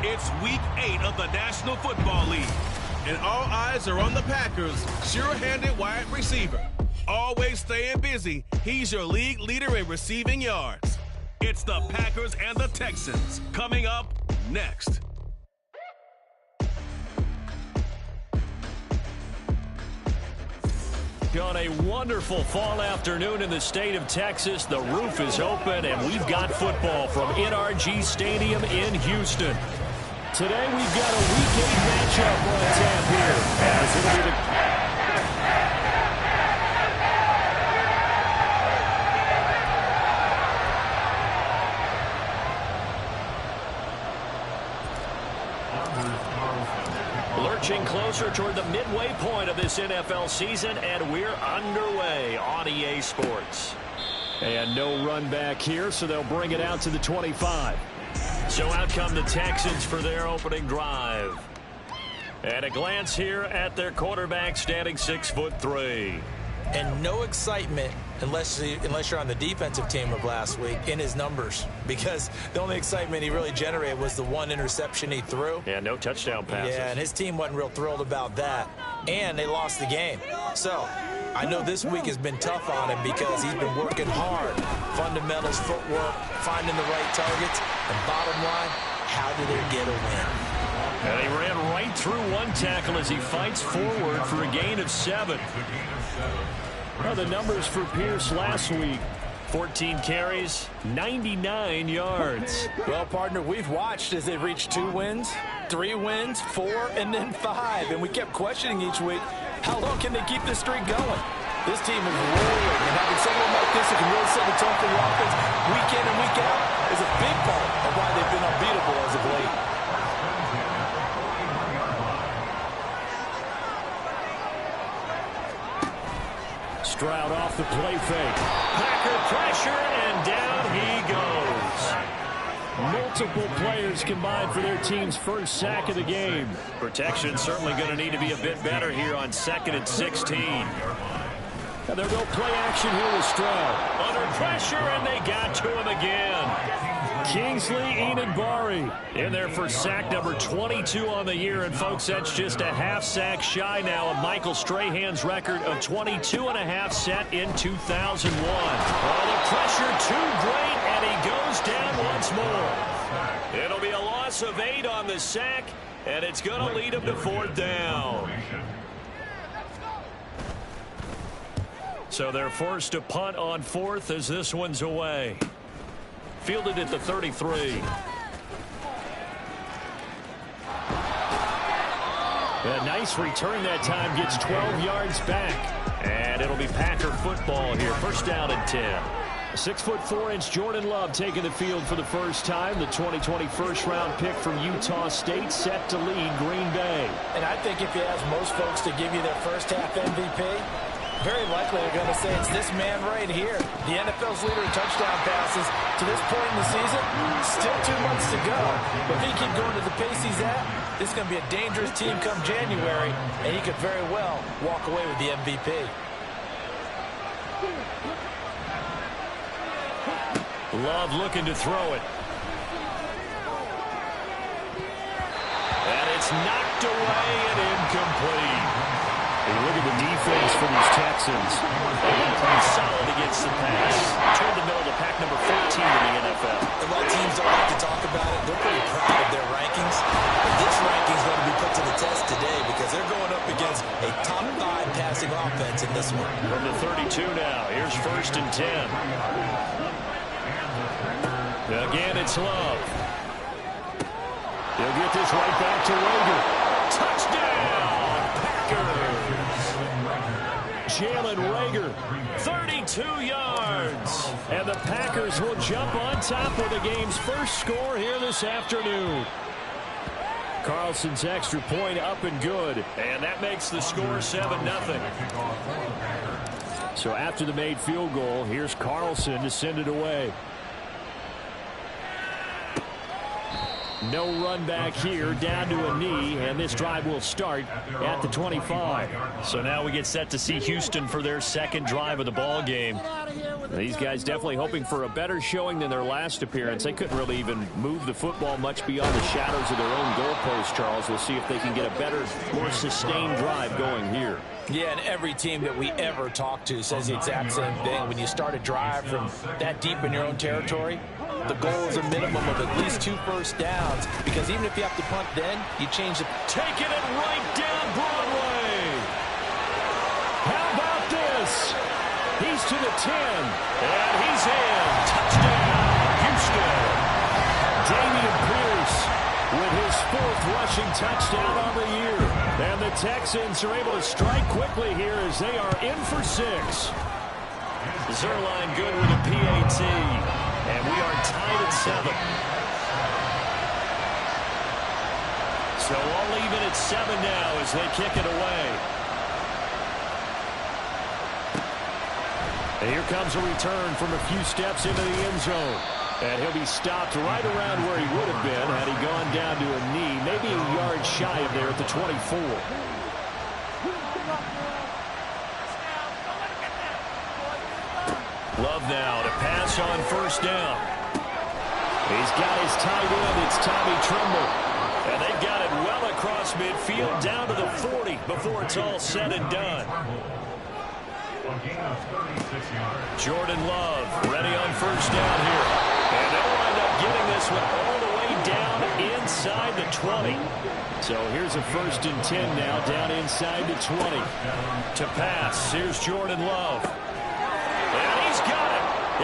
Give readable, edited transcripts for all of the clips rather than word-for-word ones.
It's Week 8 of the National Football League, and all eyes are on the Packers' sure-handed wide receiver. Always staying busy, he's your league leader in receiving yards. It's the Packers and the Texans coming up next. On a wonderful fall afternoon in the state of Texas, the roof is open, and we've got football from NRG Stadium in Houston. Today we've got a Week 8 matchup on tap here, as it'll be the... Lurching closer toward the midway point of this NFL season, and we're underway on EA Sports. And no run back here, so they'll bring it out to the 25. So out come the Texans for their opening drive. And a glance here at their quarterback, standing 6'3". And no excitement unless you're on the defensive team of last week in his numbers, because the only excitement he really generated was the one interception he threw. Yeah, no touchdown passes. Yeah, and his team wasn't real thrilled about that, and they lost the game. So I know this week has been tough on him because he's been working hard. Fundamentals, footwork, finding the right targets, and bottom line, how did they get a win? And he ran right through one tackle as he fights forward for a gain of 7. Well, the numbers for Pierce last week: 14 carries, 99 yards. Well, partner, we've watched as they've reached 2 wins, 3 wins, 4, and then 5. And we kept questioning each week, how long can they keep this streak going? This team is rolling, and having someone like this who can really set the tone for the offense week in and week out is a big part of why they've been unbeatable as of late. Stroud off the play fake. Packer pressure, and down he goes. Multiple players combined for their team's first sack of the game. Protection certainly going to need to be a bit better here on 2nd and 16. And they'll go play action here with Stroud. Under pressure, and they got to him again. Kingsley Enagbari in there for sack number 22 on the year. And, folks, that's just a half sack shy now of Michael Strahan's record of 22.5 set in 2001. Oh, the pressure too great, and he goes down once more. It'll be a loss of 8 on the sack, and it's going to lead him to 4th down. So they're forced to punt on 4th as this one's away. Fielded at the 33. A nice return that time, gets 12 yards back. And it'll be Packer football here. First down and 10. 6'4" Jordan Love taking the field for the first time. The 2020 first-round pick from Utah State, set to lead Green Bay. And I think if you ask most folks to give you their first-half MVP, very likely they're going to say it's this man right here. The NFL's leader in touchdown passes to this point in the season. Still 2 months to go. But if he keeps going to the pace he's at, this is going to be a dangerous team come January, and he could very well walk away with the MVP. Love looking to throw it. And it's knocked away and incomplete. And look at the defense for these Texans. Pretty solid against the pass. Toward the middle of the pack, number 14 in the NFL. And while teams don't like to talk about it, they're pretty proud of their rankings. But this ranking is going to be put to the test today because they're going up against a top 5 passing offense in this one. From the 32 now, here's 1st and 10. Again, it's Love. He'll get this right back to Rager. Touchdown, Packers! Jalen Rager, 32 yards. And the Packers will jump on top of the game's first score here this afternoon. Carlson's extra point up and good. And that makes the score 7-0. So after the made field goal, here's Carlson to send it away. No run back here, down to a knee, and this drive will start at the 25. So now we get set to see Houston for their second drive of the ball game. These guys definitely hoping for a better showing than their last appearance. They couldn't really even move the football much beyond the shadows of their own goalpost, Charles. We'll see if they can get a better, more sustained drive going here. Yeah, and every team that we ever talk to says the exact same thing. When you start a drive from that deep in your own territory, the goal is a minimum of at least 2 first downs, because even if you have to punt then, you change the... Taking it right down Broadway. How about this? He's to the 10, and he's in. Touchdown, Houston. Dameon Pierce with his 4th rushing touchdown on the year. And the Texans are able to strike quickly here as they are in for 6. Zerline good with a PAT. And we are tied at 7. So all even at 7 now as they kick it away. And here comes a return from a few steps into the end zone. And he'll be stopped right around where he would have been had he gone down to a knee, maybe a yard shy of there at the 24. Love now to pass on first down. He's got his tight end. It's Tommy Tremble. And they've got it well across midfield down to the 40 before it's all said and done. Jordan Love ready on first down here. And they'll wind up getting this one all the way down inside the 20. So here's a 1st and 10 now down inside the 20. To pass, here's Jordan Love. And he's got it.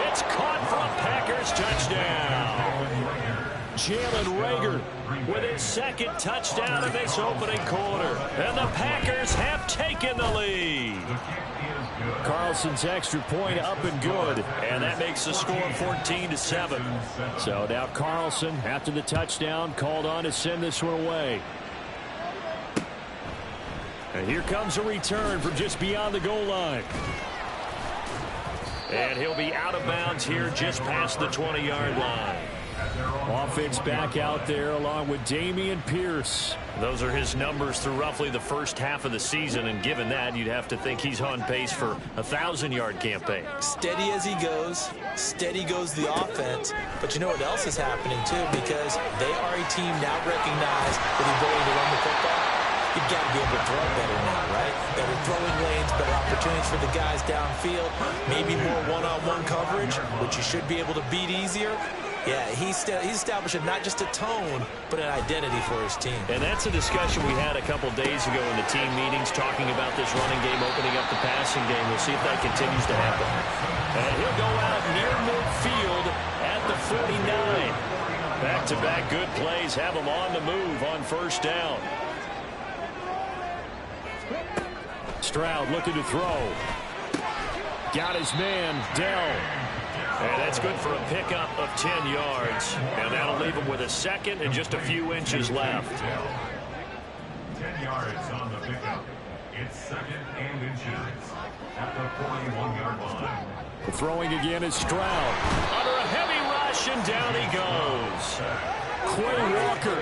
It's caught for a Packers touchdown. Jalen Reagor with his 2nd touchdown of this opening quarter. And the Packers have taken the lead. Carlson's extra point up and good. And that makes the score 14-7. So now Carlson, after the touchdown, called on to send this one away. And here comes a return from just beyond the goal line. And he'll be out of bounds here just past the 20-yard line. Offense back out there along with Dameon Pierce. Those are his numbers through roughly the first half of the season, and given that, you'd have to think he's on pace for a 1,000-yard campaign. Steady as he goes, steady goes the offense. But you know what else is happening, too, because they are a team now recognized with the ability to run the football. You've got to be able to throw better now, right? Better throwing lanes, better opportunities for the guys downfield, maybe more one-on-one coverage, which you should be able to beat easier. Yeah, he's establishing not just a tone, but an identity for his team. And that's a discussion we had a couple days ago in the team meetings, talking about this running game, opening up the passing game. We'll see if that continues to happen. And he'll go out near midfield at the 49. Back-to-back good plays have him on the move on first down. Stroud looking to throw. Got his man, Dell. And that's good for a pickup of 10 yards. And that'll leave him with a 2nd and just a few inches left. 10 yards on the pickup. It's 2nd and inches at the 41-yard line. Throwing again is Stroud. Under a heavy rush, and down he goes. Quay Walker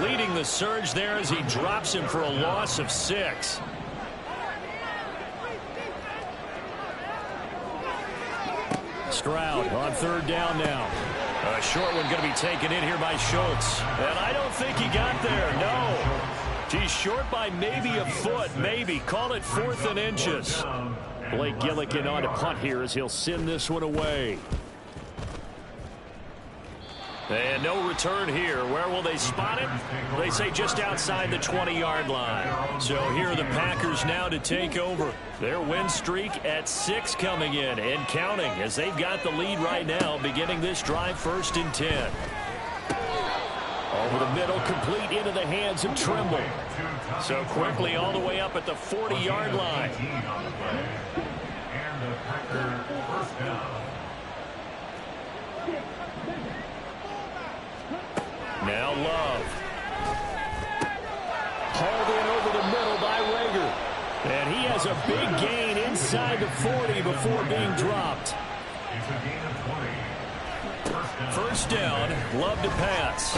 leading the surge there as he drops him for a loss of 6. Stroud on 3rd down now. A short one going to be taken in here by Schultz. And I don't think he got there, no. He's short by maybe a foot, maybe. Call it 4th and inches. Blake Gillikin on to punt here as he'll send this one away. And no return here. Where will they spot it? They say just outside the 20-yard line. So here are the Packers now to take over. Their win streak at 6 coming in and counting as they've got the lead right now, beginning this drive 1st and 10. Over the middle, complete into the hands of Tremble. So quickly all the way up at the 40-yard line. And the Packer first down. Now Love. Hauled in over the middle by Reagor. And he has a big gain inside the 40 before being dropped. It's a gain of 20. First down, Love to pass.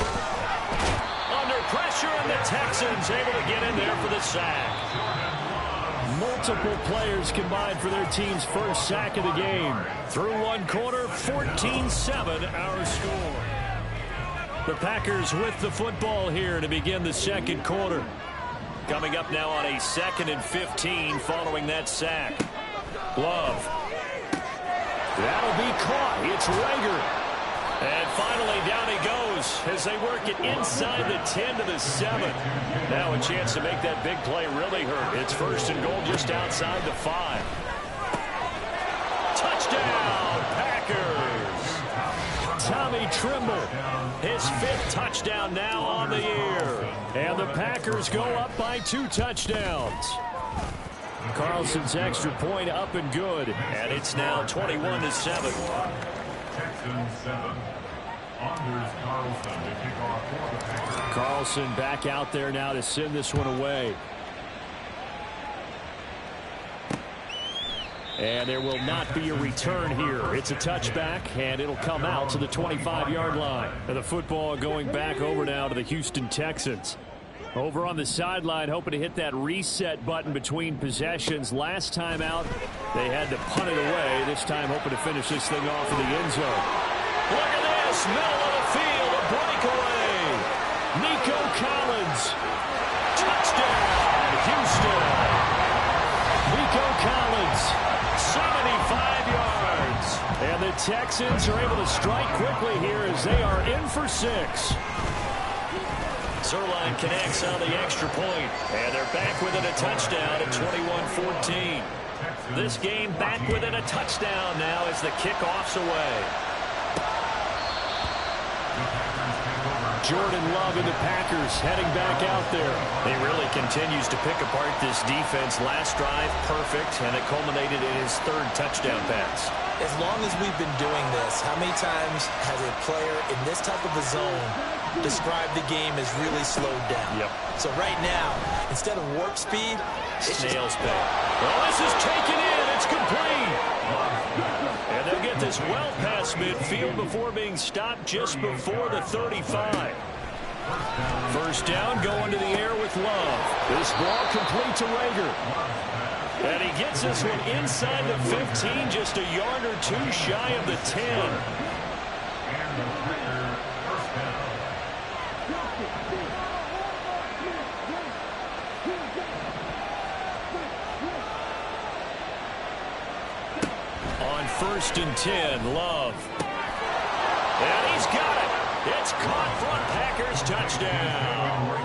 Under pressure, and the Texans able to get in there for the sack. Multiple players combined for their team's first sack of the game. Through one quarter, 14-7 our score. The Packers with the football here to begin the second quarter. Coming up now on a 2nd and 15 following that sack. Love. That'll be caught. It's Rager. And finally down he goes as they work it inside the 10 to the 7. Now a chance to make that big play really hurt. It's 1st and goal just outside the 5. Touchdown, Packers. Tommy Trimble, his 5th touchdown now on the year. And the Packers go up by 2 touchdowns. Carlson's extra point up and good. And it's now 21-7. Texans 7. Anders Carlson to kick off for the Packers. Carlson back out there now to send this one away. And there will not be a return here. It's a touchback, and it'll come out to the 25-yard line. And the football going back over now to the Houston Texans. Over on the sideline, hoping to hit that reset button between possessions. Last time out, they had to punt it away. This time, hoping to finish this thing off in the end zone. Look at this, middle of the field, a breakaway. Nico Collins. Touchdown, Houston. Nico Collins, 75 yards. And the Texans are able to strike quickly here as they are in for 6. Zerline connects on the extra point, and they're back within a touchdown at 21-14. This game back within a touchdown now as the kickoff's away. Jordan Love and the Packers heading back out there. He really continues to pick apart this defense. Last drive, perfect, and it culminated in his 3rd touchdown pass. As long as we've been doing this, how many times has a player in this type of a zone described the game as really slowed down? Yep. So right now, instead of warp speed, it's snail's pace. Well, this is taken in. It's complete. And they'll get this well past midfield before being stopped just before the 35. First down, going to the air with Love. This ball complete to Rager. And he gets this one inside the 15, just a yard or 2 shy of the 10. On 1st and 10, Love. And he's got it. It's caught for a Packers touchdown.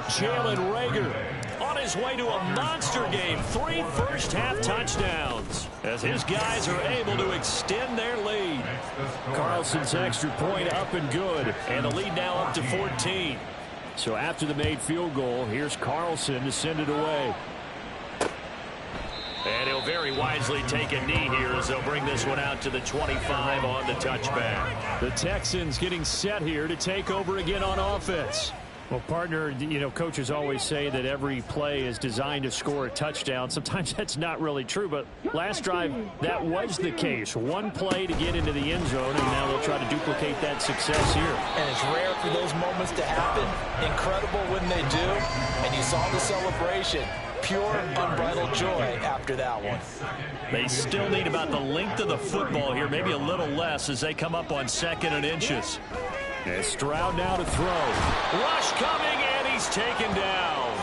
Jalen Rager on his way to a monster game. 3 first-half touchdowns as his guys are able to extend their lead. Carlson's extra point up and good. And the lead now up to 14. So after the made field goal, here's Carlson to send it away. And he'll very wisely take a knee here as they'll bring this one out to the 25 on the touchback. The Texans getting set here to take over again on offense. Well, partner, you know, coaches always say that every play is designed to score a touchdown. Sometimes that's not really true, but last drive, that was the case. One play to get into the end zone, and now they'll try to duplicate that success here. And it's rare for those moments to happen. Incredible when they do. And you saw the celebration. Pure, unbridled joy after that one. They still need about the length of the football here, maybe a little less as they come up on 2nd and inches. And Stroud now to throw. Rush coming, and he's taken down.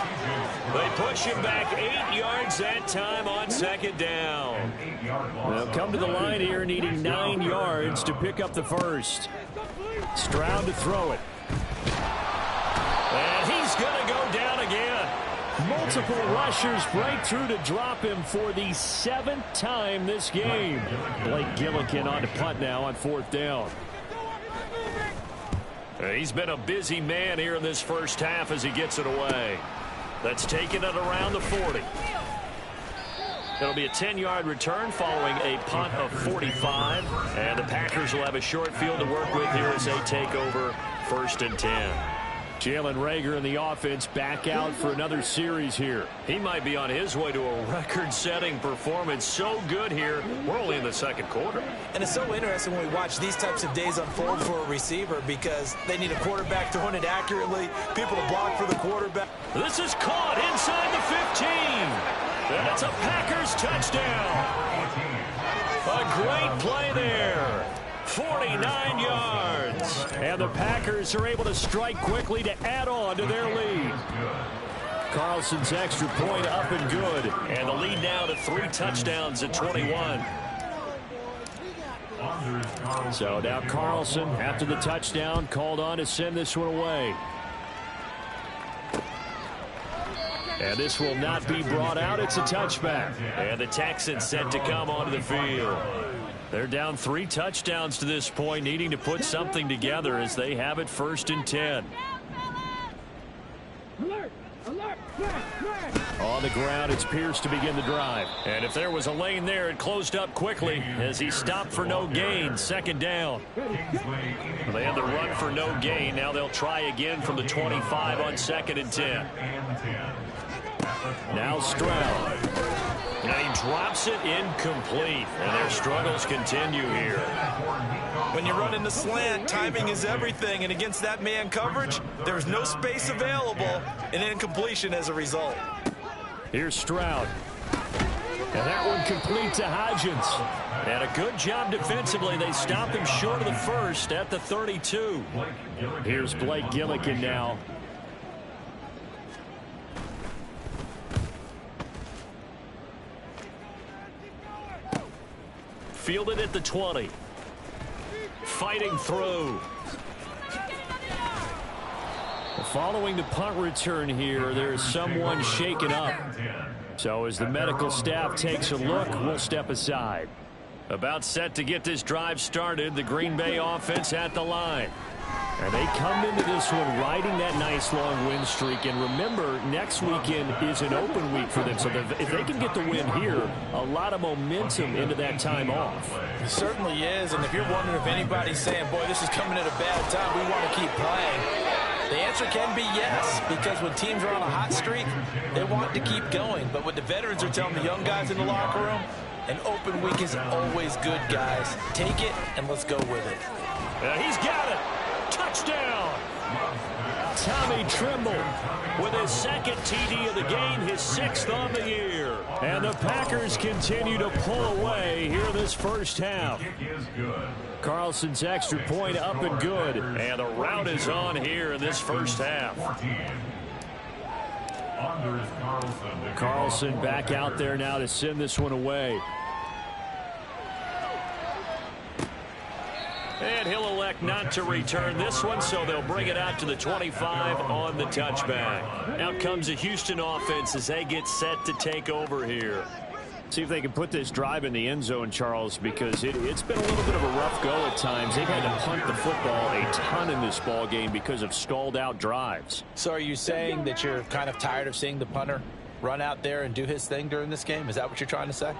They push him back 8 yards that time on 2nd down. They'll come to the line here needing 9 yards to pick up the first. Stroud to throw it. And he's going to go down again. Multiple rushers break through to drop him for the 7th time this game. Blake Gillikin on to punt now on 4th down. He's been a busy man here in this first half as he gets it away. That's taken it around the 40. It'll be a 10-yard return following a punt of 45. And the Packers will have a short field to work with here as they take over 1st and 10. Jalen Reagor and the offense back out for another series here. He might be on his way to a record-setting performance. So good here. We're only in the second quarter. And it's so interesting when we watch these types of days unfold for a receiver because they need a quarterback throwing it accurately, people to block for the quarterback. This is caught inside the 15. That's a Packers touchdown. A great play there. 49 yards. And the Packers are able to strike quickly to add on to their lead. Carlson's extra point up and good. And the lead now to 3 touchdowns at 21. So now Carlson, after the touchdown, called on to send this one away. And this will not be brought out. It's a touchback. And the Texans set to come onto the field. They're down 3 touchdowns to this point, needing to put something together as they have it 1st and 10. On the ground, it's Pierce to begin the drive. And if there was a lane there, it closed up quickly as he stopped for no gain. 2nd down. They had the run for no gain. Now they'll try again from the 25 on 2nd and 10. Now Stroud. And he drops it incomplete. And their struggles continue here. When you run in the slant, timing is everything. And against that man coverage, there's no space available. And incompletion as a result. Here's Stroud. And that one complete to Hodgins. And a good job defensively. They stop him short of the first at the 32. Here's Blake Gillikin now. Fielded at the 20. Fighting through. Following the punt return here, there's someone shaken up. So as the medical staff takes a look, we'll step aside. About set to get this drive started, the Green Bay offense at the line. And they come into this one riding that nice long win streak. And remember, next weekend is an open week for them. So if they can get the win here, a lot of momentum into that time off. It certainly is. And if you're wondering if anybody's saying, boy, this is coming at a bad time, we want to keep playing, the answer can be yes. Because when teams are on a hot streak, they want to keep going. But what the veterans are telling the young guys in the locker room, an open week is always good, guys. Take it and let's go with it. He's got it. Touchdown! Tommy Trimble with his 2nd TD of the game, his 6th on the year. And the Packers continue to pull away here this first half. Carlson's extra point up and good. And the route is on here in this first half. Carlson back out there now to send this one away. And he'll elect not to return this one, so they'll bring it out to the 25 on the touchback. Out comes the Houston offense as they get set to take over here. See if they can put this drive in the end zone, Charles, because it's been a little bit of a rough go at times. They've had to punt the football a ton in this ball game because of stalled out drives. So are you saying that you're kind of tired of seeing the punter run out there and do his thing during this game? Is that what you're trying to say?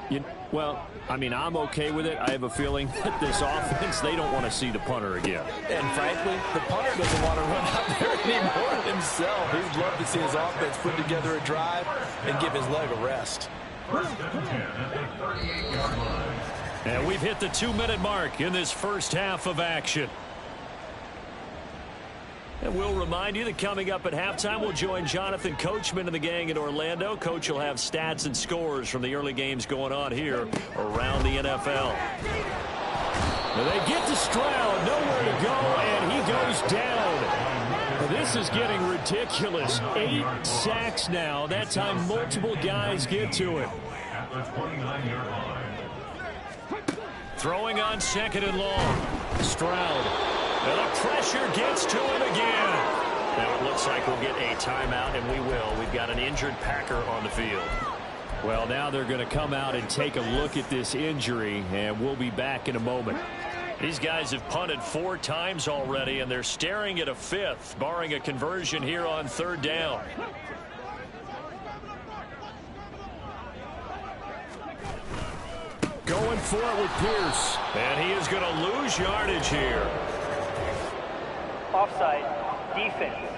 Well, I mean, I'm okay with it. I have a feeling that this offense, they don't want to see the punter again. And frankly, the punter doesn't want to run out there anymore himself. He'd love to see his offense put together a drive and give his leg a rest. And we've hit the 2-minute mark in this first half of action. And we'll remind you that coming up at halftime, we'll join Jonathan Coachman and the gang in Orlando. Coach will have stats and scores from the early games going on here around the NFL. They get to Stroud, nowhere to go, and he goes down. This is getting ridiculous. 8 sacks now. That time, multiple guys get to it. Throwing on 2nd and long. Stroud. And the pressure gets to him again. Now it looks like we'll get a timeout, and we will. We've got an injured Packer on the field. Well, now they're going to come out and take a look at this injury, and we'll be back in a moment. These guys have punted 4 times already, and they're staring at a 5th, barring a conversion here on 3rd down. Going for it with Pierce. And he is going to lose yardage here. Offside, defense,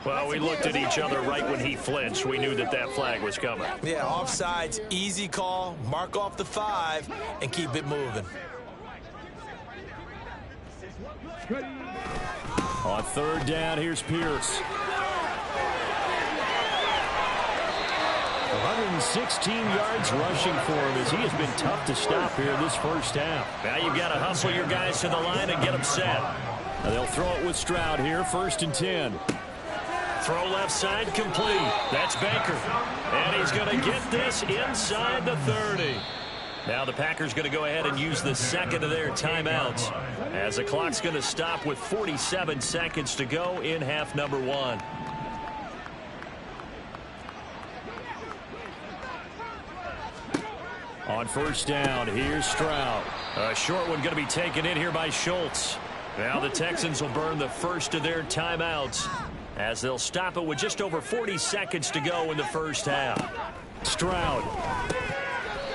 Well, we looked at each other right when he flinched. We knew that that flag was coming. Yeah, offsides, easy call. Mark off the 5 and keep it moving. On third down, here's Pierce. 116 yards rushing for him as he has been tough to stop here this first half. Now you've got to hustle your guys to the line and get them set. Now they'll throw it with Stroud here, 1st and 10. Throw left side complete. That's Baker. And he's going to get this inside the 30. Now the Packers going to go ahead and use the second of their timeouts as the clock's going to stop with 47 seconds to go in half number 1. On first down, here's Stroud. A short one going to be taken in here by Schultz. Now the Texans will burn the first of their timeouts as they'll stop it with just over 40 seconds to go in the first half. Stroud.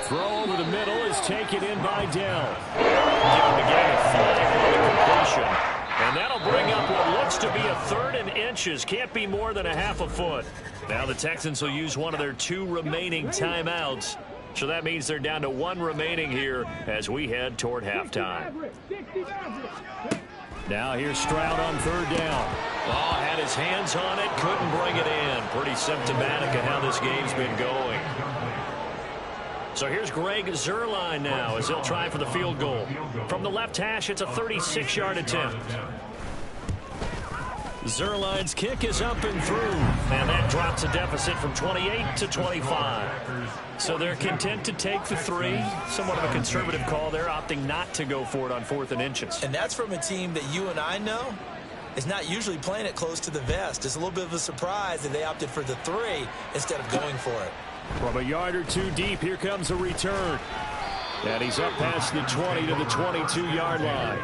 Throw over the middle is taken in by Dell. Give him the gain of 5 on the completion. And that'll bring up what looks to be a 3rd and inches. Can't be more than a half a foot. Now the Texans will use one of their 2 remaining timeouts. So that means they're down to 1 remaining here as we head toward halftime. Now here's Stroud on third down. Oh, had his hands on it, couldn't bring it in. Pretty symptomatic of how this game's been going. So here's Greg Zuerlein now as he'll try for the field goal. From the left hash, it's a 36-yard attempt. Zuerlein's kick is up and through, and that drops a deficit from 28 to 25. So they're content to take the 3. Somewhat of a conservative call there, opting not to go for it on 4th and inches. And that's from a team that you and I know is not usually playing it close to the vest. It's a little bit of a surprise that they opted for the 3 instead of going for it. From a yard or 2 deep, here comes a return. And he's up past the 20 to the 22-yard line.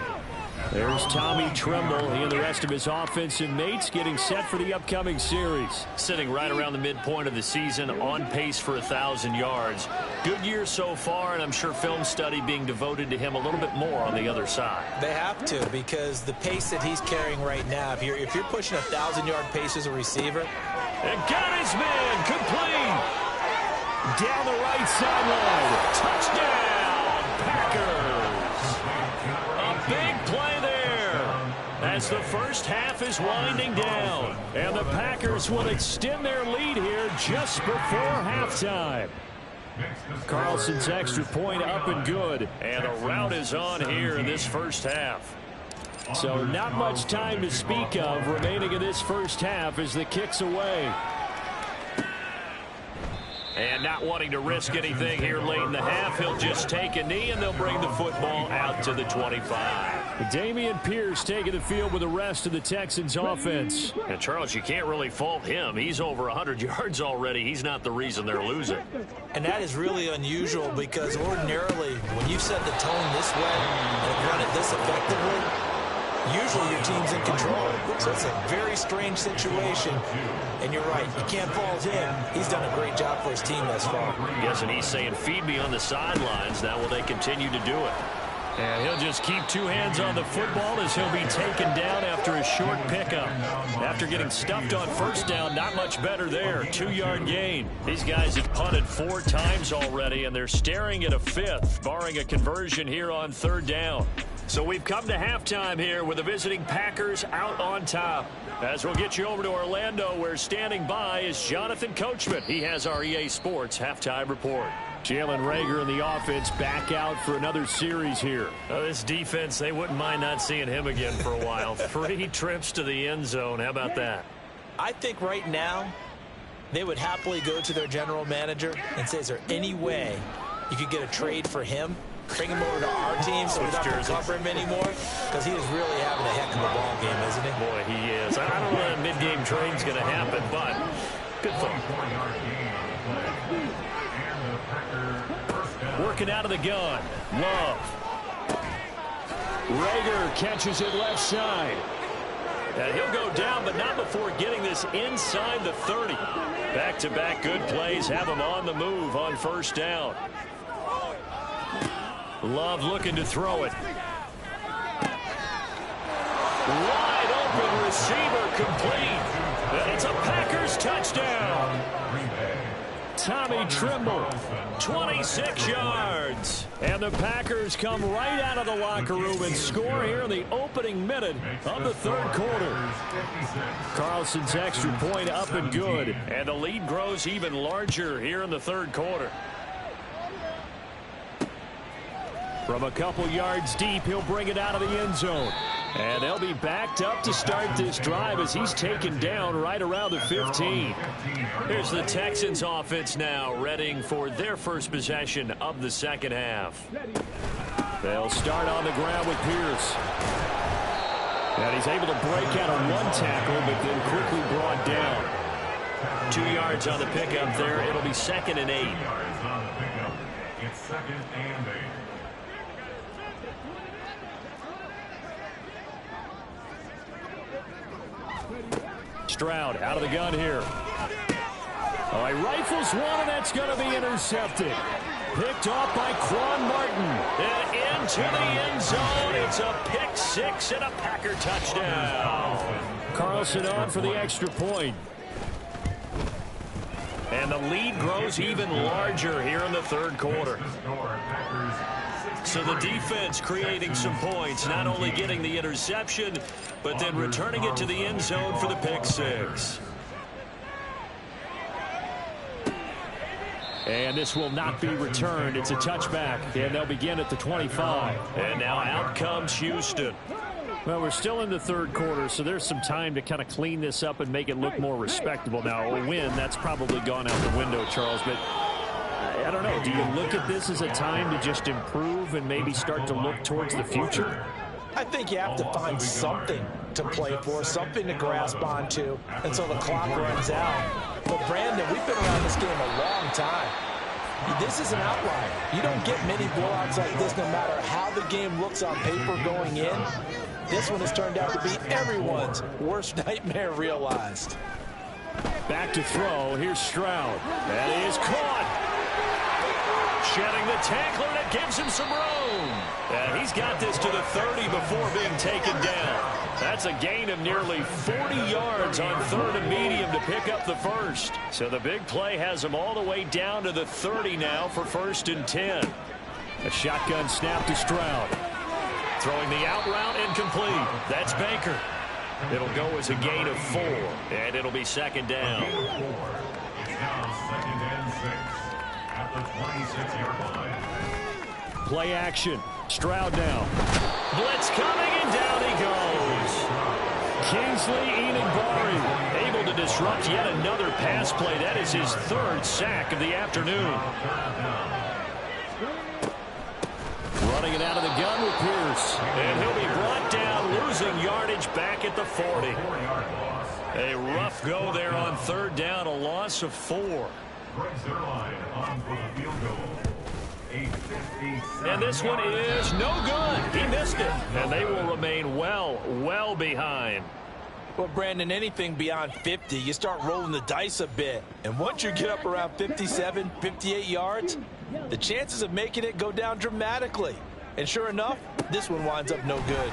There's Tommy Tremble. He and the rest of his offensive mates getting set for the upcoming series. Sitting right around the midpoint of the season, on pace for 1,000 yards. Good year so far, and I'm sure film study being devoted to him a little bit more on the other side. They have to, because the pace that he's carrying right now, if you're pushing 1,000-yard pace as a receiver. And got his man complete. Down the right sideline. Touchdown, Packers. A big play there as the first half is winding down. And the Packers will extend their lead here just before halftime. Carlson's extra point up and good. And a rout is on here in this first half. So not much time to speak of remaining in this first half as the kick's away. And not wanting to risk anything here late in the half, he'll just take a knee, and they'll bring the football out to the 25. Dameon Pierce taking the field with the rest of the Texans offense. And Charles, you can't really fault him. He's over 100 yards already. He's not the reason they're losing. And that is really unusual because ordinarily, when you set the tone this way and run it this effectively, usually your team's in control. So it's a very strange situation. And you're right, you can't fault him. He's done a great job for his team thus far. Yes, and he's saying, feed me on the sidelines. Now will they continue to do it? And he'll just keep 2 hands on the football as he'll be taken down after a short pickup. After getting stuffed on first down, not much better there. 2-yard gain. These guys have punted 4 times already, and they're staring at a 5th, barring a conversion here on 3rd down. So we've come to halftime here with the visiting Packers out on top. As we'll get you over to Orlando, where standing by is Jonathan Coachman. He has our EA Sports halftime report. Jalen Reagor and the offense back out for another series here. This defense, they wouldn't mind not seeing him again for a while. 3 trips to the end zone. How about that? I think right now they would happily go to their general manager and say, is there any way you could get a trade for him? Bring him over to our team so we don't have to cover him anymore, because he is really having a heck of a ball game, isn't he? Boy, he is. I don't know that a mid-game trade's going to happen, but good for him. Working out of the gun. Love. Reagor catches it left side. And he'll go down, but not before getting this inside the 30. Back-to-back good plays have him on the move on first down. Love looking to throw it. Wide open receiver complete. And it's a Packers touchdown. Tommy Trimble, 26 yards. And the Packers come right out of the locker room and score here in the opening minute of the third quarter. Carlson's extra point up and good. And the lead grows even larger here in the third quarter. From a couple yards deep, he'll bring it out of the end zone. And they'll be backed up to start this drive as he's taken down right around the 15. Here's the Texans offense now, readying for their first possession of the second half. They'll start on the ground with Pierce. And he's able to break out of one tackle, but then quickly brought down. 2 yards on the pickup there. It'll be 2nd and 8. It's 2nd and 8. Stroud out of the gun here. All right, rifles one, and that's going to be intercepted. Picked off by Quan Martin. And into the end zone. It's a pick six and a Packer touchdown. Carlson on for the extra point. And the lead grows even larger here in the third quarter. So the defense creating some points, not only getting the interception, but then returning it to the end zone for the pick six. And this will not be returned. It's a touchback, and they'll begin at the 25. And now out comes Houston. Well, we're still in the third quarter, so there's some time to kind of clean this up and make it look more respectable. Now, a win, that's probably gone out the window, Charles, but I don't know. Do you look at this as a time to just improve and maybe start to look towards the future? I think you have to find something to play for, something to grasp onto until the clock runs out. But, Brandon, we've been around this game a long time. This is an outlier. You don't get many blowouts like this no matter how the game looks on paper going in. This one has turned out to be everyone's worst nightmare realized. Back to throw. Here's Stroud. That is caught. Shedding the tackler, and it gives him some room. And he's got this to the 30 before being taken down. That's a gain of nearly 40 yards on 3rd and medium to pick up the first. So the big play has him all the way down to the 30 now for 1st and 10. A shotgun snap to Stroud. Throwing the out route incomplete. That's Baker. It'll go as a gain of 4, and it'll be 2nd down. It's now 2nd and 6 at the 26-yard line. Play action. Stroud now. Blitz coming, and down he goes. Kingsley Enagbari able to disrupt yet another pass play. That is his 3rd sack of the afternoon. Running it out of the gun with Pierce. And he'll be brought down, losing yardage back at the 40. A rough go there on 3rd down, a loss of 4. Greg Zuerlein on for the field goal. And this one is no good. He missed it. And they will remain well behind. Well, Brandon, anything beyond 50, you start rolling the dice a bit. And once you get up around 57, 58 yards, the chances of making it go down dramatically. And sure enough, this one winds up no good.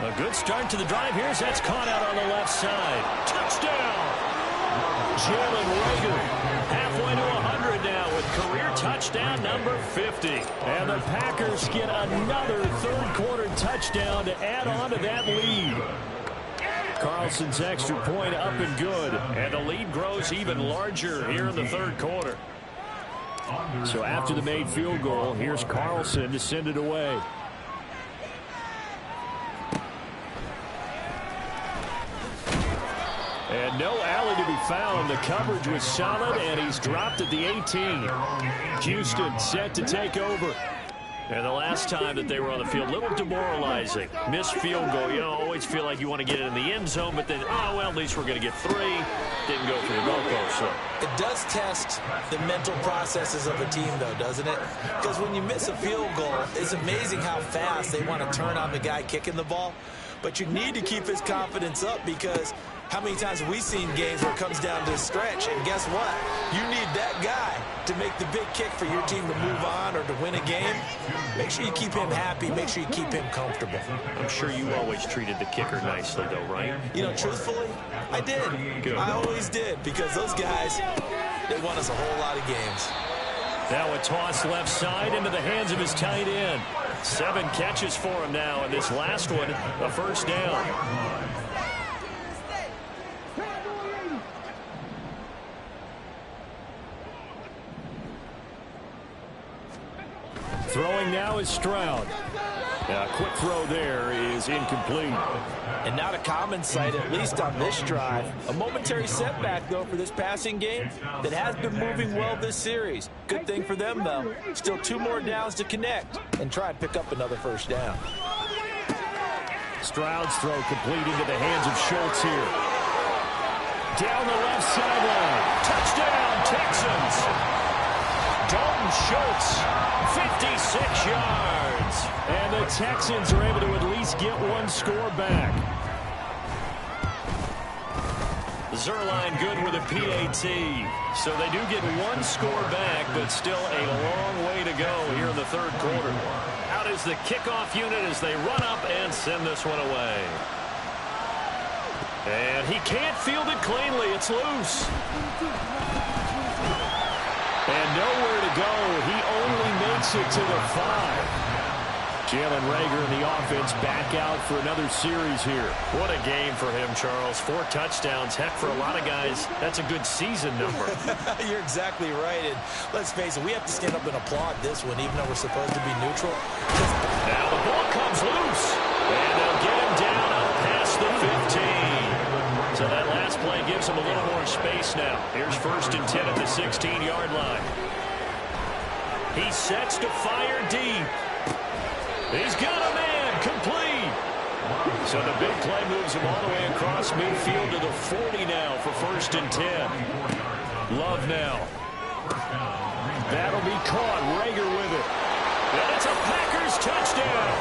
A good start to the drive. Here's that's caught out on the left side. Touchdown! Jalen Reagor halfway to 100 now with career touchdown number 50. And the Packers get another third-quarter touchdown to add on to that lead. Carlson's extra point up and good. And the lead grows even larger here in the third quarter. So after the made field goal, here's Carlson to send it away. And no alley to be found. The coverage was solid, and he's dropped at the 18. Houston set to take over. And the last time that they were on the field, a little demoralizing. Missed field goal. You always feel like you want to get it in the end zone, but then, oh, well, at least we're going to get 3. Didn't go through the goalpost. So it does test the mental processes of a team, though, doesn't it? Because when you miss a field goal, it's amazing how fast they want to turn on the guy kicking the ball. But you need to keep his confidence up because How many times have we seen games where it comes down to a stretch, and guess what? You need that guy to make the big kick for your team to move on or to win a game. Make sure you keep him happy. Make sure you keep him comfortable. I'm sure you always treated the kicker nicely, though, right? You know, truthfully, I did. Good. I always did, because those guys, they won us a whole lot of games. Now a toss left side into the hands of his tight end. 7 catches for him now, and this last one, a first down. Throwing now is Stroud. A quick throw there is incomplete. And not a common sight, at least on this drive. A momentary setback, though, for this passing game that has been moving well this series. Good thing for them, though. Still 2 more downs to connect and try and pick up another first down. Stroud's throw complete into the hands of Schultz here. Down the left sideline. Touchdown, Texans. Dalton Schultz, 56 yards. And the Texans are able to at least get 1 score back. Zerline good with a PAT. So they do get 1 score back, but still a long way to go here in the third quarter. Out is the kickoff unit as they run up and send this one away. And he can't field it cleanly. It's loose. And nowhere to go. He only makes it to the 5. Jalen Reagor and the offense back out for another series here. What a game for him, Charles. 4 touchdowns. Heck, for a lot of guys, that's a good season number. You're exactly right. And let's face it, we have to stand up and applaud this one, even though we're supposed to be neutral. Now the ball comes loose. And they'll get him down up past the 15. So that last play gives him a little more space now. Here's 1st and 10 at the 16-yard line. He sets to fire deep. He's got a man complete. So the big play moves him all the way across midfield to the 40 now for 1st and 10. Love now. That'll be caught. Reagor with it. And it's a Packers touchdown.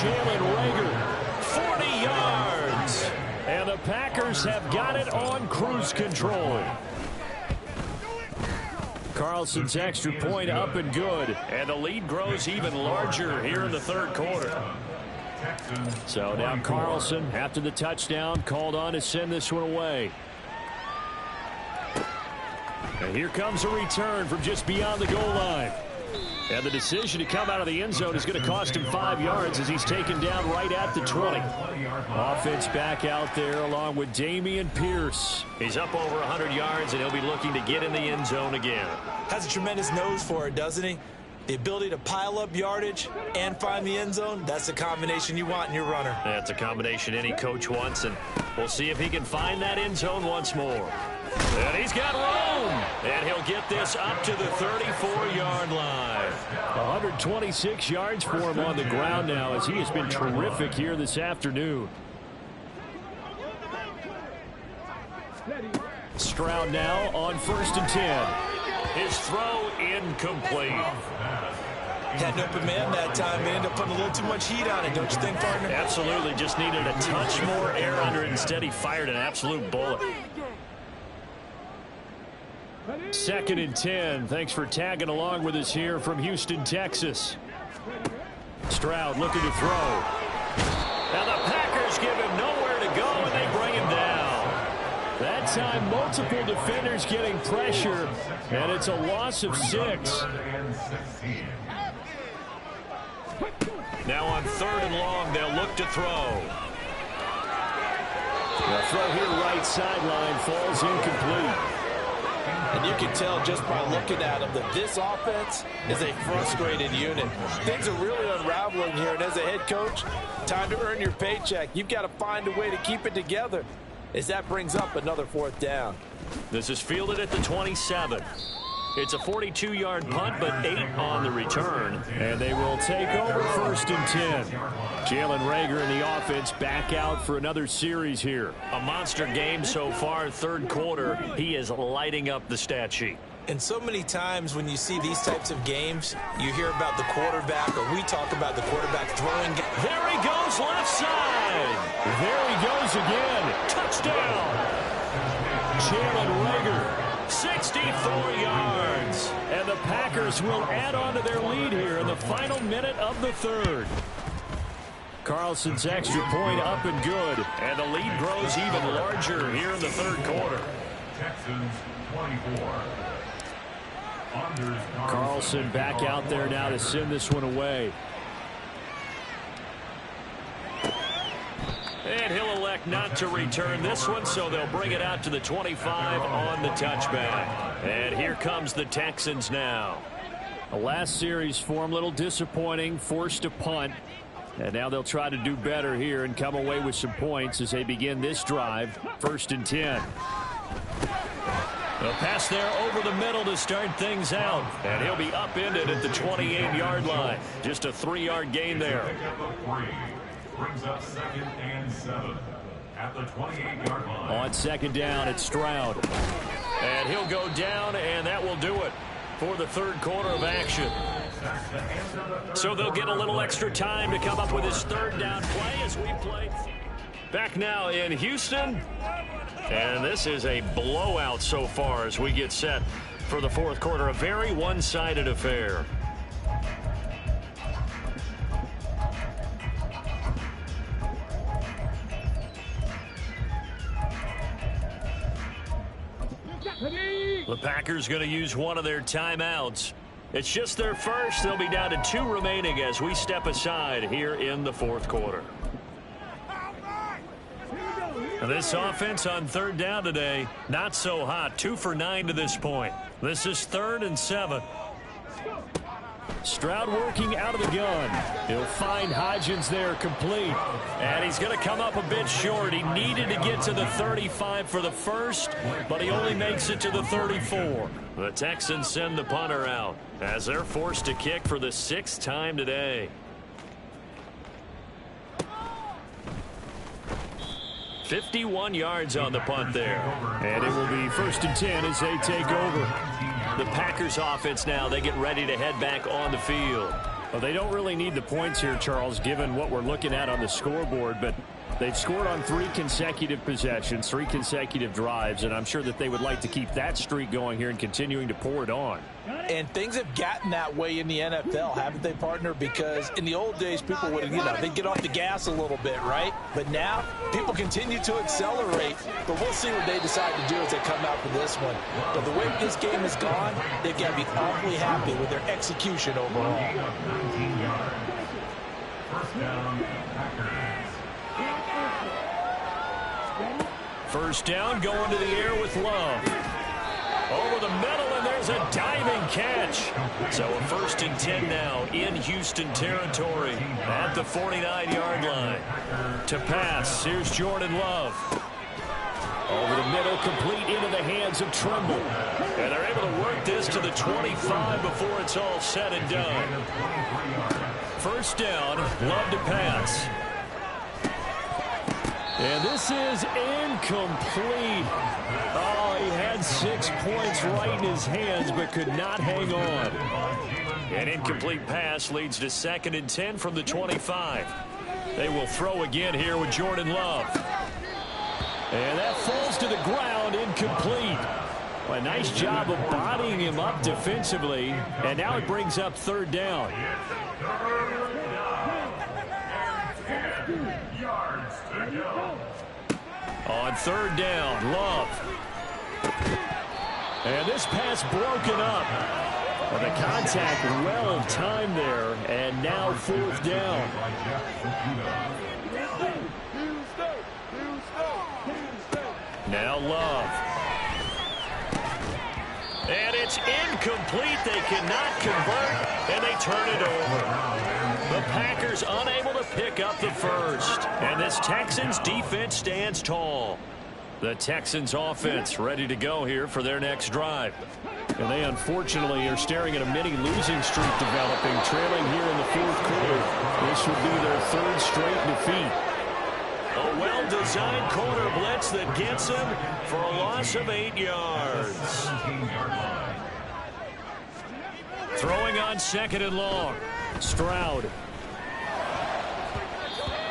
Jalen Reagor, 40 yards. And the Packers have got it on cruise control. Carlson's extra point up and good. And the lead grows even larger here in the third quarter. So now Carlson, after the touchdown, called on to send this one away. And here comes a return from just beyond the goal line. And the decision to come out of the end zone is going to cost him 5 yards as he's taken down right at the 20. Offense back out there along with Dameon Pierce. He's up over 100 yards, and he'll be looking to get in the end zone again. Has a tremendous nose for it, doesn't he? The ability to pile up yardage and find the end zone, that's the combination you want in your runner. That's a combination any coach wants, and we'll see if he can find that end zone once more. And he's got room. And he'll get this up to the 34-yard line. 126 yards for him on the ground now as he has been terrific here this afternoon. Stroud now on 1st and 10. His throw incomplete. Had an open man that time. They ended up putting a little too much heat on it, don't you think, partner? Absolutely. Just needed a touch more air under it. Instead, he fired an absolute bullet. 2nd and 10. Thanks for tagging along with us here from Houston, Texas. Stroud looking to throw. Now the Packers give him nowhere to go, and they bring him down. That time, multiple defenders getting pressure, and it's a loss of 6. Now on 3rd and long, they'll look to throw. The throw here right sideline falls incomplete. And you can tell just by looking at them that this offense is a frustrated unit. Things are really unraveling here, and as a head coach, time to earn your paycheck. You've got to find a way to keep it together as that brings up another 4th down. This is fielded at the 27. It's a 42-yard punt, but 8 on the return. And they will take over 1st and 10. Jalen Reagor and the offense back out for another series here. A monster game so far, third quarter. He is lighting up the stat sheet. And so many times when you see these types of games, you hear about the quarterback, or we talk about the quarterback throwing. There he goes, left side. There he goes again. Touchdown. Jalen Reagor, 64 yards. And the Packers will add on to their lead here in the final minute of the third. Carlson's extra point up and good. And the lead grows even larger here in the third quarter. Texans 24. Carlson back out there now to send this one away. And he'll elect not to return this one, so they'll bring it out to the 25 on the touchback. And here comes the Texans now. The last series for him, a little disappointing, forced a punt. And now they'll try to do better here and come away with some points as they begin this drive. 1st and 10. The pass there over the middle to start things out. And he'll be upended at the 28-yard line. Just a 3-yard gain there. Brings up 2nd and 7 at the 28-yard line. On 2nd down, it's Stroud. And he'll go down, and that will do it for the third quarter of action. So they'll get a little extra time to come up with his 3rd down play as we play. Back now in Houston. And this is a blowout so far as we get set for the fourth quarter. A very one-sided affair. The Packers going to use one of their timeouts. It's just their first. They'll be down to 2 remaining as we step aside here in the fourth quarter. This offense on 3rd down today, not so hot. 2 for 9 to this point. This is 3rd and 7. Stroud working out of the gun. He'll find Hodgins there complete. And he's going to come up a bit short. He needed to get to the 35 for the first, but he only makes it to the 34. The Texans send the punter out as they're forced to kick for the 6th time today. 51 yards on the punt there. And it will be 1st and 10 as they take over. The Packers offense now, they get ready to head back on the field. Well, they don't really need the points here, Charles, given what we're looking at on the scoreboard, but they've scored on 3 consecutive possessions, 3 consecutive drives, and I'm sure that they would like to keep that streak going here and continuing to pour it on. And things have gotten that way in the NFL, haven't they, partner? Because in the old days, people would, they'd get off the gas a little bit, right? But now, people continue to accelerate. But we'll see what they decide to do as they come out for this one. But the way this game has gone, they've got to be awfully happy with their execution overall. 19 yards. First down, Packers. First down, going to the air with Love. Over the middle, and there's a diving catch. So a 1st and 10 now in Houston territory at the 49-yard line. To pass, here's Jordan Love. Over the middle, complete into the hands of Tremble. And they're able to work this to the 25 before it's all said and done. First down, Love to pass. And this is incomplete. Oh, he had 6 points right in his hands, but could not hang on. An incomplete pass leads to 2nd and 10 from the 25. They will throw again here with Jordan Love. And that falls to the ground, incomplete. A nice job of bodying him up defensively. And now it brings up 3rd down. On 3rd down, Love. And this pass broken up. Well, the contact well timed there. And now 4th down. Now Love. And it's incomplete. They cannot convert, and they turn it over. The Packers unable to pick up the first. And this Texans defense stands tall. The Texans offense ready to go here for their next drive. And they unfortunately are staring at a mini losing streak developing, trailing here in the 4th quarter. This would be their 3rd straight defeat. A well-designed corner blitz that gets him for a loss of 8 yards. Throwing on 2nd and long. Stroud.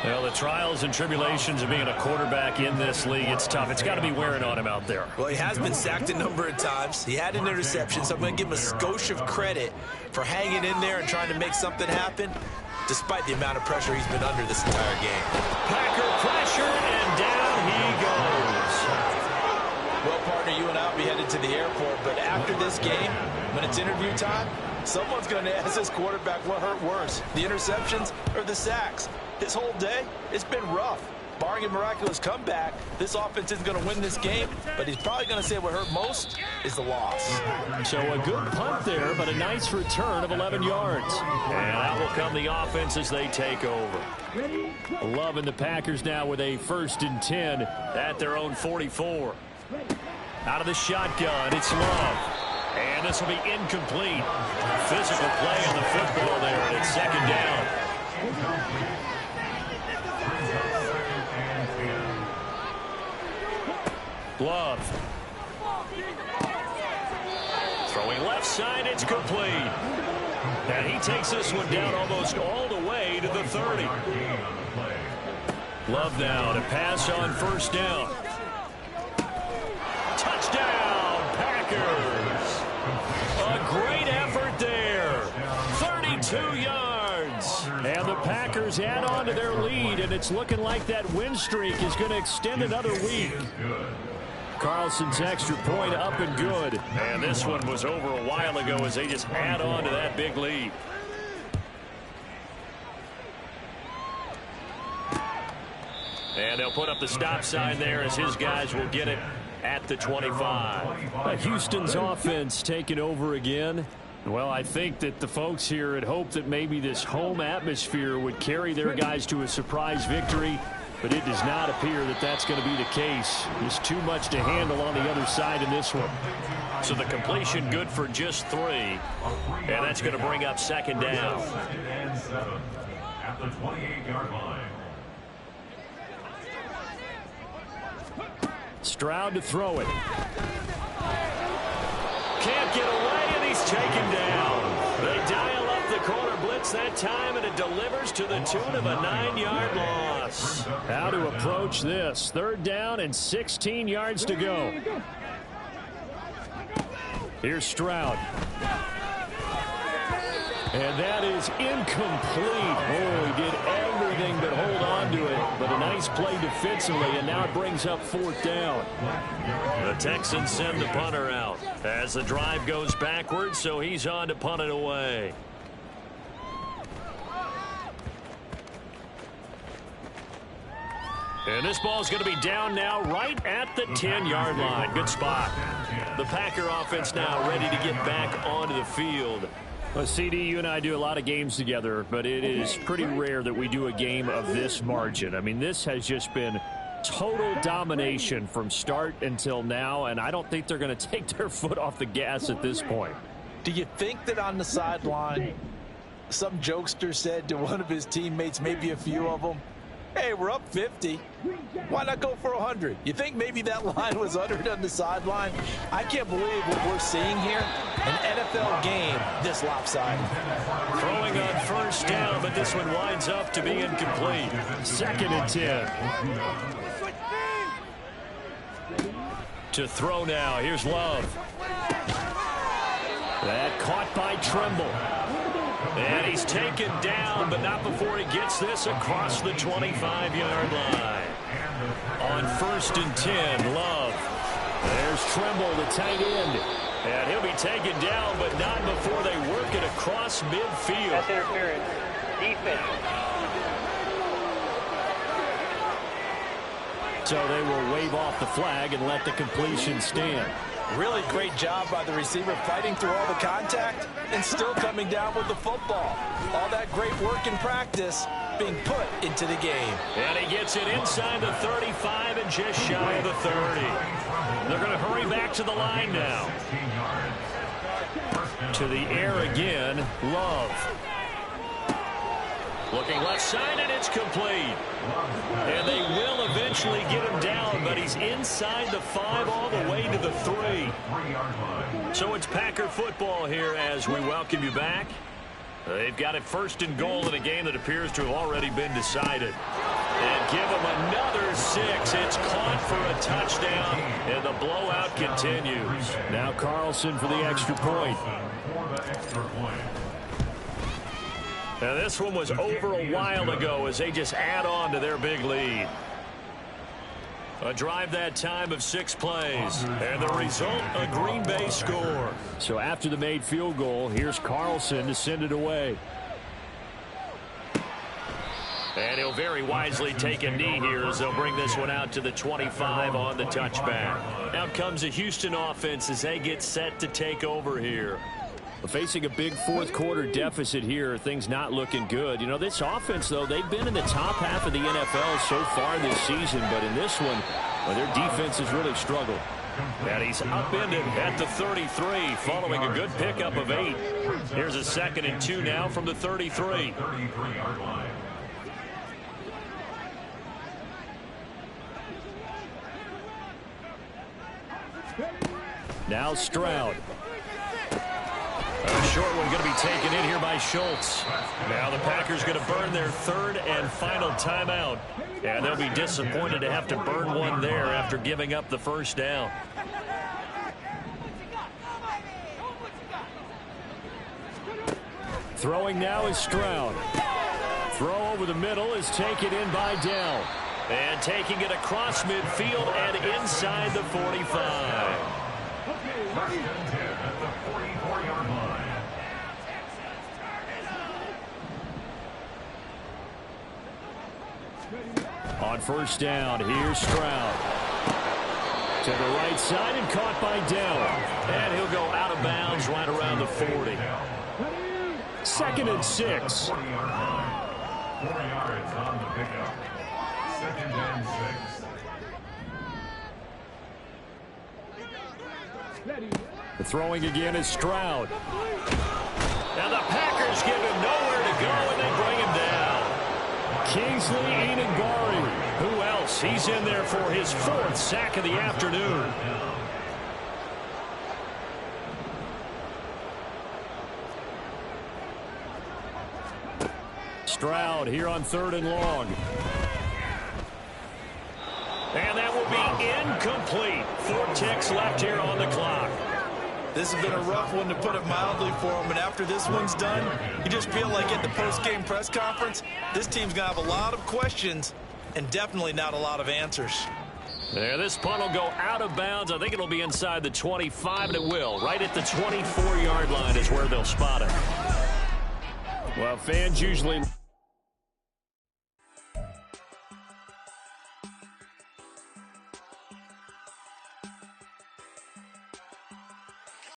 Well, the trials and tribulations of being a quarterback in this league, it's tough. It's got to be wearing on him out there. Well, he has been sacked a number of times. He had an interception, so I'm going to give him a skosh of credit for hanging in there and trying to make something happen, despite the amount of pressure he's been under this entire game. Packer pressure, and down he goes. Well, partner, you and I will be headed to the airport, but after this game, when it's interview time, someone's going to ask this quarterback what hurt worse, the interceptions or the sacks. His whole day, it's been rough. Barring a miraculous comeback, this offense isn't going to win this game, but he's probably going to say what hurt most is the loss. So a good punt there, but a nice return of 11 yards. And out will come the offense as they take over. Love and the Packers now with a 1st and 10 at their own 44. Out of the shotgun, it's Love. And this will be incomplete. Physical play on the football there, and it's 2nd down. Love. Throwing left side, it's complete. And he takes this one down almost all the way to the 30. Love now to pass on 1st down. Touchdown, Packers. A great effort there. 32 yards. And the Packers add on to their lead, and it's looking like that win streak is going to extend another week. Carlson's extra point up and good. And this one was over a while ago as they just add on to that big lead. And they'll put up the stop sign there as his guys will get it at the 25. Houston's offense taking over again. Well, I think that the folks here had hoped that maybe this home atmosphere would carry their guys to a surprise victory. But it does not appear that that's going to be the case. There's too much to handle on the other side in this one. So the completion good for just 3. And that's going to bring up 2nd down. 2nd and 7 at the 28-yard line. Stroud to throw it. Can't get away, and he's taken down. They dial up the corner blitz that time, and it delivers to the tune of a 9-yard loss. How to approach this. 3rd down and 16 yards to go. Here's Stroud. And that is incomplete. Oh, he did everything but hold on to it. But a nice play defensively, and now it brings up 4th down. The Texans send the punter out as the drive goes backwards, so he's on to punt it away. And this ball's going to be down now right at the 10-yard line. Good spot. The Packer offense now ready to get back onto the field. Well, CD, you and I do a lot of games together, but it is pretty rare that we do a game of this margin. I mean, this has just been total domination from start until now, and I don't think they're going to take their foot off the gas at this point. Do you think that on the sideline, some jokester said to one of his teammates, maybe a few of them, hey, we're up 50. Why not go for 100? You think maybe that line was uttered on the sideline? I can't believe what we're seeing here. An NFL game this lopsided. Throwing on 1st down, but this one winds up to be incomplete. 2nd and 10. To throw now. Here's Love. That caught by Trimble. And he's taken down, but not before he gets this across the 25-yard line. On 1st and 10, Love. There's Trimble, the tight end. And he'll be taken down, but not before they work it across midfield. That's interference. Defense. So they will wave off the flag and let the completion stand. Really great job by the receiver fighting through all the contact and still coming down with the football. All that great work in practice being put into the game. And he gets it inside the 35 and just shy of the 30. They're going to hurry back to the line now. To the air again, Love. Looking left side, and it's complete. And they will eventually get him down, but he's inside the 5 all the way to the 3. So it's Packer football here as we welcome you back. They've got it 1st and goal in a game that appears to have already been decided. And give them another 6. It's caught for a touchdown, and the blowout continues. Now Carlson for the extra point. Now this one was over a while ago as they just add on to their big lead. A drive that time of 6 plays. And the result, a Green Bay score. So after the made field goal, here's Carlson to send it away. And he'll very wisely take a knee here as they'll bring this one out to the 25 on the touchback. Now comes the Houston offense as they get set to take over here. Facing a big 4th quarter deficit here, things not looking good. You know, this offense, though, they've been in the top half of the NFL so far this season, but in this one, well, their defense has really struggled. And he's upended at the 33 following a good pickup of 8. Here's a 2nd and 2 now from the 33. Now Stroud. A short one going to be taken in here by Schultz. Now the Packers going to burn their 3rd and final timeout. And they'll be disappointed to have to burn one there after giving up the 1st down. Throwing now is Stroud. Throw over the middle is taken in by Dell. And taking it across midfield and inside the 45. On 1st down, here's Stroud. To the right side and caught by Dell. And he'll go out of bounds right around the 40. 2nd and 6. 4 yards on the pickup. 2nd and 6. The throwing again is Stroud. Now the Packers give him nowhere to go, and they bring him down. Kingsley Enagbari. Who else? He's in there for his 4th sack of the afternoon. Stroud here on 3rd and long. And that will be incomplete. 4 ticks left here on the clock. This has been a rough one, to put it mildly, for him. And after this one's done, you just feel like at the post-game press conference, this team's going to have a lot of questions and definitely not a lot of answers. There, this punt will go out of bounds. I think it'll be inside the 25, and it will. Right at the 24-yard line is where they'll spot it. Well, fans usually